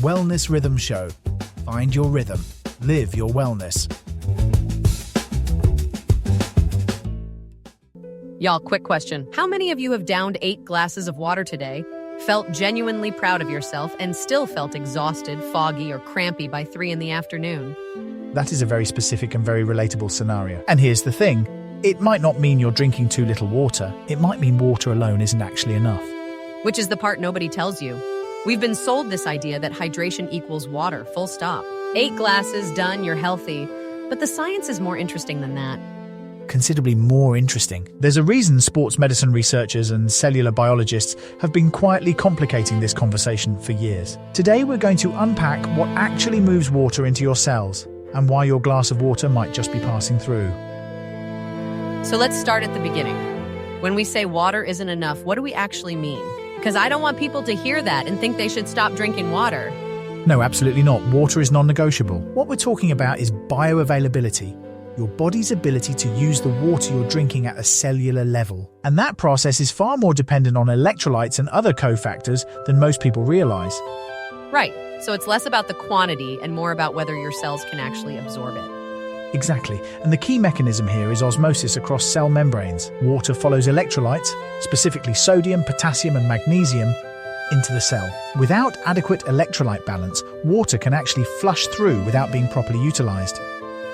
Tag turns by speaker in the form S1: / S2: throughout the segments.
S1: Wellness Rhythm Show. Find your rhythm. Live your wellness.
S2: Y'all, quick question. How many of you have downed 8 glasses of water today, felt genuinely proud of yourself, and still felt exhausted, foggy, or crampy by 3 in the afternoon?
S1: That is a very specific and very relatable scenario. And here's the thing. It might not mean you're drinking too little water. It might mean water alone isn't actually enough.
S2: Which is the part nobody tells you. We've been sold this idea that hydration equals water, full stop. 8 glasses, done, you're healthy. But the science is more interesting than that.
S1: Considerably more interesting. There's a reason sports medicine researchers and cellular biologists have been quietly complicating this conversation for years. Today we're going to unpack what actually moves water into your cells and why your glass of water might just be passing through.
S2: So let's start at the beginning. When we say water isn't enough, what do we actually mean? Because I don't want people to hear that and think they should stop drinking water.
S1: No, absolutely not. Water is non-negotiable. What we're talking about is bioavailability. Your body's ability to use the water you're drinking at a cellular level. And that process is far more dependent on electrolytes and other cofactors than most people realize.
S2: Right, so it's less about the quantity and more about whether your cells can actually absorb it.
S1: Exactly, and the key mechanism here is osmosis across cell membranes. Water follows electrolytes, specifically sodium, potassium and magnesium, into the cell. Without adequate electrolyte balance, water can actually flush through without being properly utilized.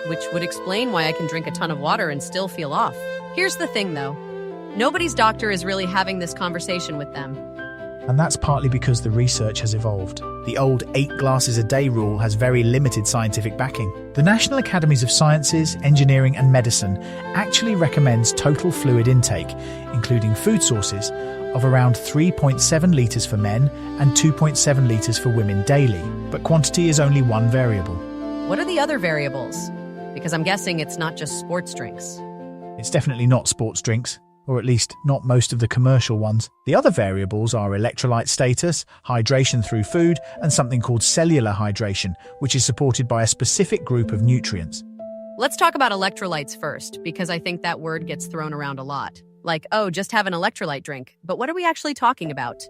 S2: Which would explain why I can drink a ton of water and still feel off. Here's the thing though, nobody's doctor is really having this conversation with them.
S1: And that's partly because the research has evolved. The old 8 glasses a day rule has very limited scientific backing. The National Academies of Sciences, Engineering and Medicine actually recommends total fluid intake, including food sources, of around 3.7 litres for men and 2.7 litres for women daily. But quantity is only one variable.
S2: What are the other variables? Because I'm guessing it's not just sports drinks.
S1: It's definitely not sports drinks, or at least not most of the commercial ones. The other variables are electrolyte status, hydration through food, and something called cellular hydration, which is supported by a specific group of nutrients.
S2: Let's talk about electrolytes first, because I think that word gets thrown around a lot. Like, oh, just have an electrolyte drink. But what are we actually talking about?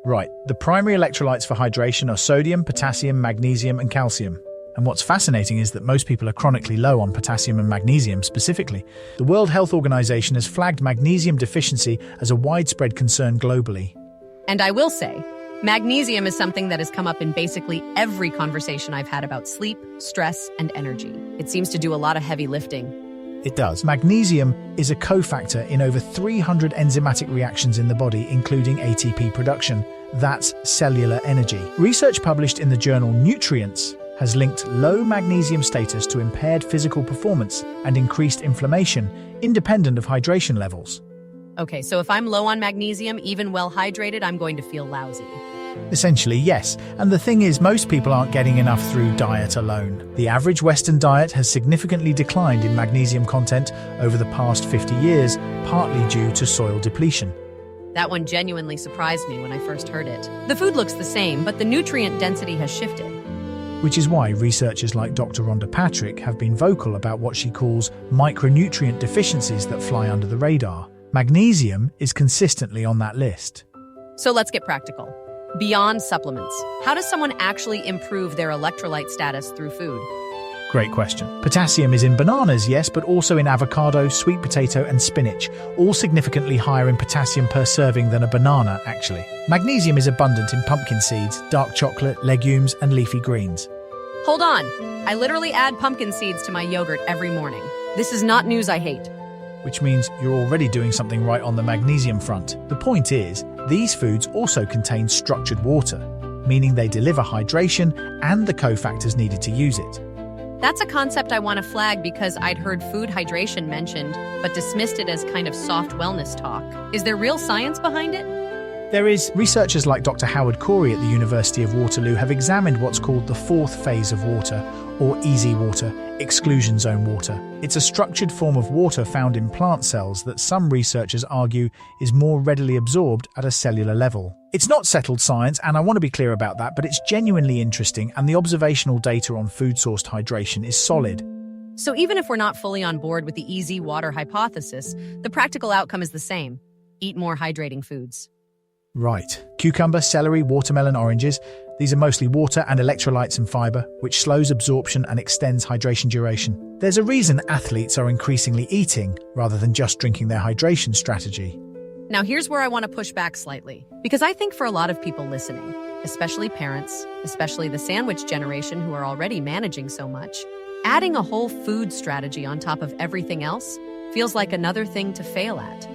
S1: Right, the primary electrolytes for hydration are sodium, potassium, magnesium, and calcium. And what's fascinating is that most people are chronically low on potassium and magnesium specifically. The World Health Organization has flagged magnesium deficiency as a widespread concern globally.
S2: And I will say, magnesium is something that has come up in basically every conversation I've had about sleep, stress, and energy. It seems to do a lot of heavy lifting.
S1: It does. Magnesium is a cofactor in over 300 enzymatic reactions in the body, including ATP production. That's cellular energy. Research published in the journal Nutrients has linked low magnesium status to impaired physical performance and increased inflammation, independent of hydration levels.
S2: Okay, so if I'm low on magnesium, even well hydrated, I'm going to feel lousy.
S1: Essentially, yes. And the thing is, most people aren't getting enough through diet alone. The average Western diet has significantly declined in magnesium content over the past 50 years, partly due to soil depletion.
S2: That one genuinely surprised me when I first heard it. The food looks the same, but the nutrient density has shifted.
S1: Which is why researchers like Dr. Rhonda Patrick have been vocal about what she calls micronutrient deficiencies that fly under the radar. Magnesium is consistently on that list.
S2: So let's get practical. Beyond supplements, how does someone actually improve their electrolyte status through food?
S1: Great question. Potassium is in bananas, yes, but also in avocado, sweet potato, and spinach, all significantly higher in potassium per serving than a banana, actually. Magnesium is abundant in pumpkin seeds, dark chocolate, legumes, and leafy greens.
S2: Hold on. I literally add pumpkin seeds to my yogurt every morning. This is not news I hate.
S1: Which means you're already doing something right on the magnesium front. The point is, these foods also contain structured water, meaning they deliver hydration and the cofactors needed to use it.
S2: That's a concept I want to flag because I'd heard food hydration mentioned, but dismissed it as kind of soft wellness talk. Is there real science behind it?
S1: There is. Researchers like Dr. Howard Corey at the University of Waterloo have examined what's called the 4th phase of water, or easy water, exclusion zone water. It's a structured form of water found in plant cells that some researchers argue is more readily absorbed at a cellular level. It's not settled science, and I want to be clear about that, but it's genuinely interesting, and the observational data on food-sourced hydration is solid.
S2: So even if we're not fully on board with the easy water hypothesis, the practical outcome is the same. Eat more hydrating foods.
S1: Right. Cucumber, celery, watermelon, oranges. These are mostly water and electrolytes and fiber, which slows absorption and extends hydration duration. There's a reason athletes are increasingly eating rather than just drinking their hydration strategy.
S2: Now here's where I want to push back slightly, because I think for a lot of people listening, especially parents, especially the sandwich generation who are already managing so much, adding a whole food strategy on top of everything else feels like another thing to fail at.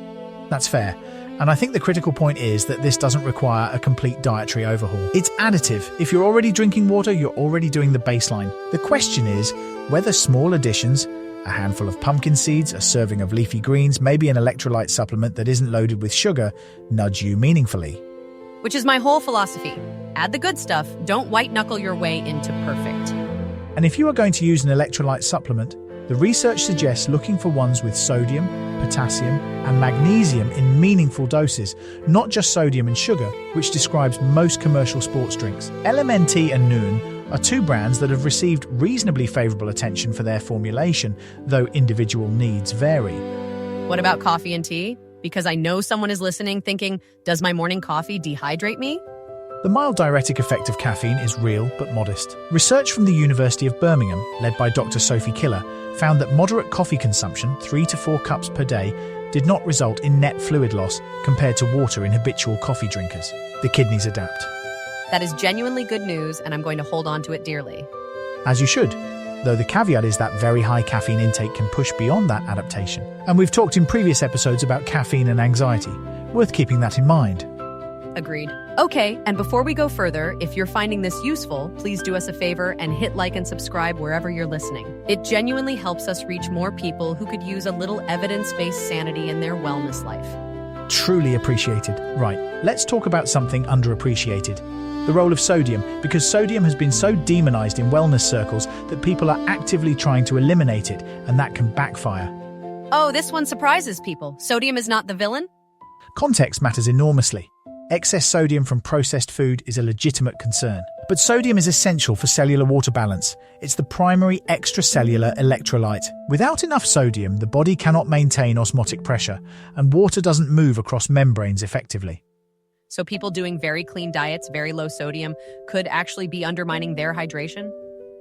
S1: That's fair. And I think the critical point is that this doesn't require a complete dietary overhaul. It's additive. If you're already drinking water, you're already doing the baseline. The question is whether small additions, a handful of pumpkin seeds, a serving of leafy greens, maybe an electrolyte supplement that isn't loaded with sugar, nudge you meaningfully.
S2: Which is my whole philosophy. Add the good stuff, don't white-knuckle your way into perfect.
S1: And if you are going to use an electrolyte supplement, the research suggests looking for ones with sodium, potassium, and magnesium in meaningful doses, not just sodium and sugar, which describes most commercial sports drinks. LMNT and Nuun are two brands that have received reasonably favorable attention for their formulation, though individual needs vary.
S2: What about coffee and tea? Because I know someone is listening thinking, does my morning coffee dehydrate me?
S1: The mild diuretic effect of caffeine is real but modest. Research from the University of Birmingham, led by Dr. Sophie Killer, found that moderate coffee consumption, 3 to 4 cups per day, did not result in net fluid loss compared to water in habitual coffee drinkers. The kidneys adapt.
S2: That is genuinely good news, and I'm going to hold on to it dearly.
S1: As you should, though the caveat is that very high caffeine intake can push beyond that adaptation. And we've talked in previous episodes about caffeine and anxiety. Worth keeping that in mind.
S2: Agreed. Okay, and before we go further, if you're finding this useful, please do us a favor and hit like and subscribe wherever you're listening. It genuinely helps us reach more people who could use a little evidence-based sanity in their wellness life.
S1: Truly appreciated. Right, let's talk about something underappreciated. The role of sodium, because sodium has been so demonized in wellness circles that people are actively trying to eliminate it, and that can backfire.
S2: Oh, this one surprises people. Sodium is not the villain?
S1: Context matters enormously. Excess sodium from processed food is a legitimate concern. But sodium is essential for cellular water balance. It's the primary extracellular electrolyte. Without enough sodium, the body cannot maintain osmotic pressure, and water doesn't move across membranes effectively.
S2: So people doing very clean diets, very low sodium, could actually be undermining their hydration?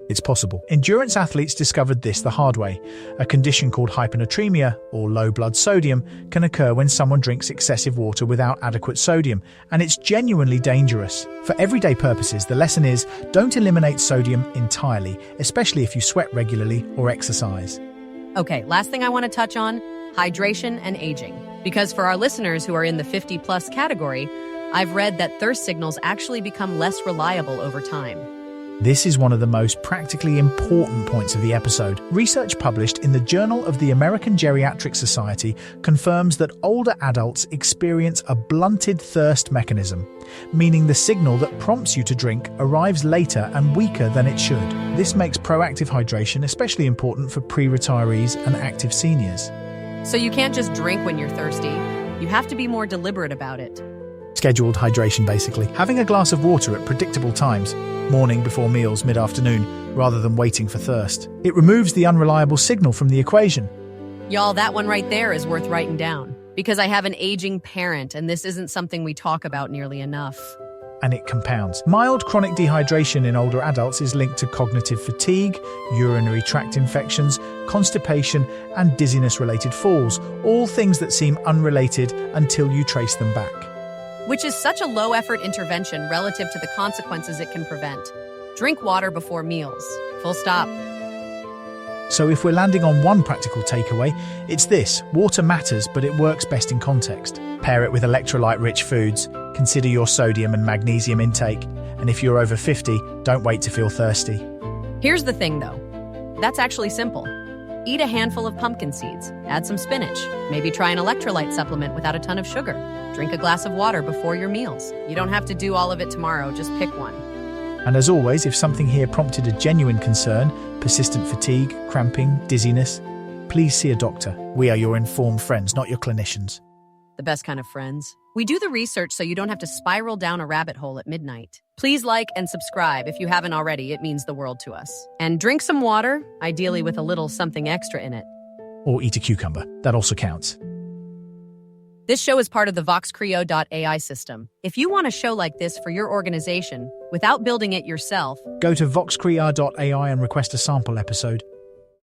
S1: It's possible. Endurance athletes discovered this the hard way. A condition called hyponatremia, or low blood sodium, can occur when someone drinks excessive water without adequate sodium, and it's genuinely dangerous. For everyday purposes, the lesson is don't eliminate sodium entirely, especially if you sweat regularly or exercise.
S2: Okay, last thing I want to touch on, hydration and aging. Because for our listeners who are in the 50-plus category, I've read that thirst signals actually become less reliable over time.
S1: This is one of the most practically important points of the episode. Research published in the Journal of the American Geriatric Society confirms that older adults experience a blunted thirst mechanism, meaning the signal that prompts you to drink arrives later and weaker than it should. This makes proactive hydration especially important for pre-retirees and active seniors.
S2: So you can't just drink when you're thirsty. You have to be more deliberate about it.
S1: Scheduled hydration, basically. Having a glass of water at predictable times, morning, before meals, mid-afternoon, rather than waiting for thirst. It removes the unreliable signal from the equation.
S2: Y'all, that one right there is worth writing down. Because I have an aging parent, and this isn't something we talk about nearly enough.
S1: And it compounds. Mild chronic dehydration in older adults is linked to cognitive fatigue, urinary tract infections, constipation, and dizziness-related falls, all things that seem unrelated until you trace them back.
S2: Which is such a low-effort intervention relative to the consequences it can prevent. Drink water before meals. Full stop.
S1: So if we're landing on one practical takeaway, it's this: water matters, but it works best in context. Pair it with electrolyte-rich foods, consider your sodium and magnesium intake, and if you're over 50, don't wait to feel thirsty.
S2: Here's the thing, though. That's actually simple. Eat a handful of pumpkin seeds, add some spinach, maybe try an electrolyte supplement without a ton of sugar. Drink a glass of water before your meals. You don't have to do all of it tomorrow, just pick one.
S1: And as always, if something here prompted a genuine concern, persistent fatigue, cramping, dizziness, please see a doctor. We are your informed friends, not your clinicians.
S2: The best kind of friends. We do the research so you don't have to spiral down a rabbit hole at midnight. Please like and subscribe if you haven't already. It means the world to us. And drink some water, ideally with a little something extra in it.
S1: Or eat a cucumber. That also counts.
S2: This show is part of the VoxCrea.AI system. If you want a show like this for your organization without building it yourself,
S1: Go to VoxCrea.AI and request a sample episode.